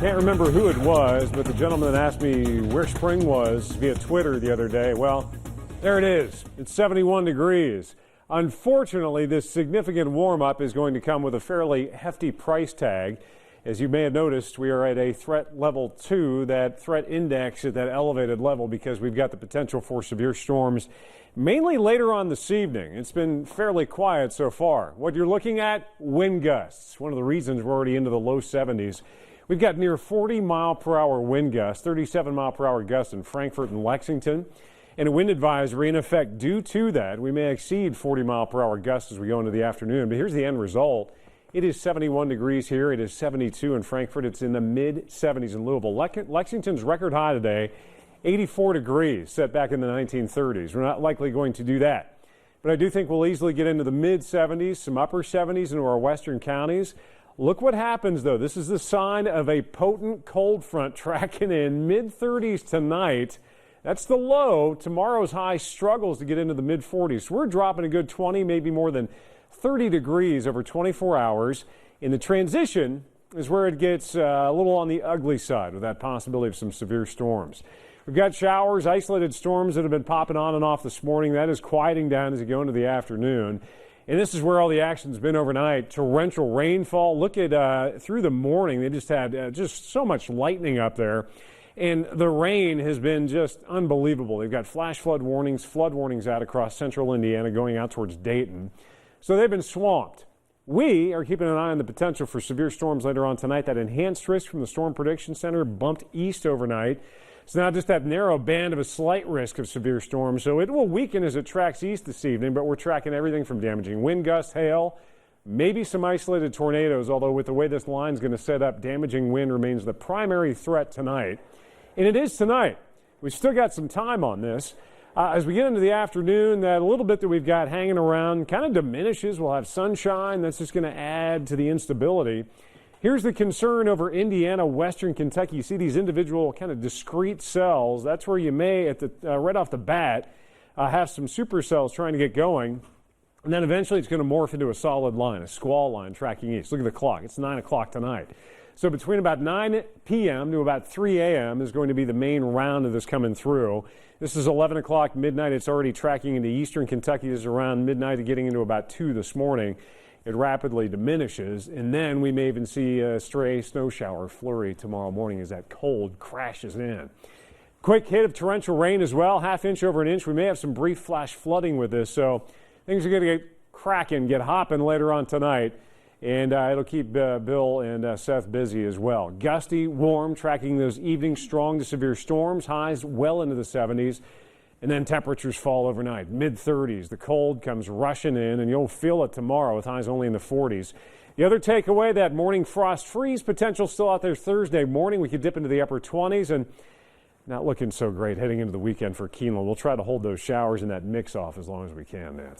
Can't remember who it was, but the gentleman that asked me where spring was via Twitter the other day, well, there it is. It's 71 degrees. Unfortunately, this significant warm-up is going to come with a fairly hefty price tag. As you may have noticed, we are at a threat level 2, that threat index at that elevated level, because we've got the potential for severe storms mainly later on this evening. It's been fairly quiet so far. What you're looking at, wind gusts. One of the reasons we're already into the low 70s. We've got near 40-mile-per-hour wind gusts, 37-mile-per-hour gusts in Frankfort and Lexington, and a wind advisory in effect due to that. We may exceed 40-mile-per-hour gusts as we go into the afternoon, but here's the end result. It is 71 degrees here. It is 72 in Frankfort. It's in the mid-70s in Louisville. Lexington's record high today, 84 degrees, set back in the 1930s. We're not likely going to do that. But I do think we'll easily get into the mid-70s, some upper 70s into our western counties. Look what happens, though. This is the sign of a potent cold front tracking in mid-30s tonight. That's the low. Tomorrow's high struggles to get into the mid-40s. So we're dropping a good 20, maybe more than 30 degrees over 24 hours. In the transition is where it gets a little on the ugly side with that possibility of some severe storms. We've got showers, isolated storms that have been popping on and off this morning. That is quieting down as you go into the afternoon. And this is where all the action's been overnight. Torrential rainfall. Look at through the morning. They just had just so much lightning up there. And the rain has been just unbelievable. They've got flash flood warnings out across central Indiana going out towards Dayton. So they've been swamped. We are keeping an eye on the potential for severe storms later on tonight. That enhanced risk from the Storm Prediction Center bumped east overnight. It's now just that narrow band of a slight risk of severe storms, so it will weaken as it tracks east this evening, but we're tracking everything from damaging wind gusts, hail, maybe some isolated tornadoes, although with the way this line is going to set up, damaging wind remains the primary threat tonight. And it is tonight. We've still got some time on this. As we get into the afternoon, that little bit that we've got hanging around kind of diminishes. We'll have sunshine. That's just going to add to the instability. Here's the concern over Indiana, western Kentucky. You see these individual kind of discrete cells. That's where you may, at the right off the bat, have some supercells trying to get going. And then eventually it's going to morph into a solid line, a squall line tracking east. Look at the clock. It's 9 o'clock tonight. So between about 9 p.m. to about 3 a.m. is going to be the main round of this coming through. This is 11 o'clock midnight. It's already tracking into eastern Kentucky. This is around midnight, getting into about 2 this morning. It rapidly diminishes, and then we may even see a stray snow shower flurry tomorrow morning as that cold crashes in. Quick hit of torrential rain as well, half inch over an inch. We may have some brief flash flooding with this, so things are going to get cracking, get hopping later on tonight, and it'll keep Bill and Seth busy as well. Gusty, warm, tracking those evening strong to severe storms, highs well into the 70s. And then temperatures fall overnight, mid-30s. The cold comes rushing in, and you'll feel it tomorrow with highs only in the 40s. The other takeaway, that morning frost freeze potential still out there Thursday morning. We could dip into the upper 20s, and not looking so great heading into the weekend for Keeneland. We'll try to hold those showers and that mix off as long as we can, Nancy.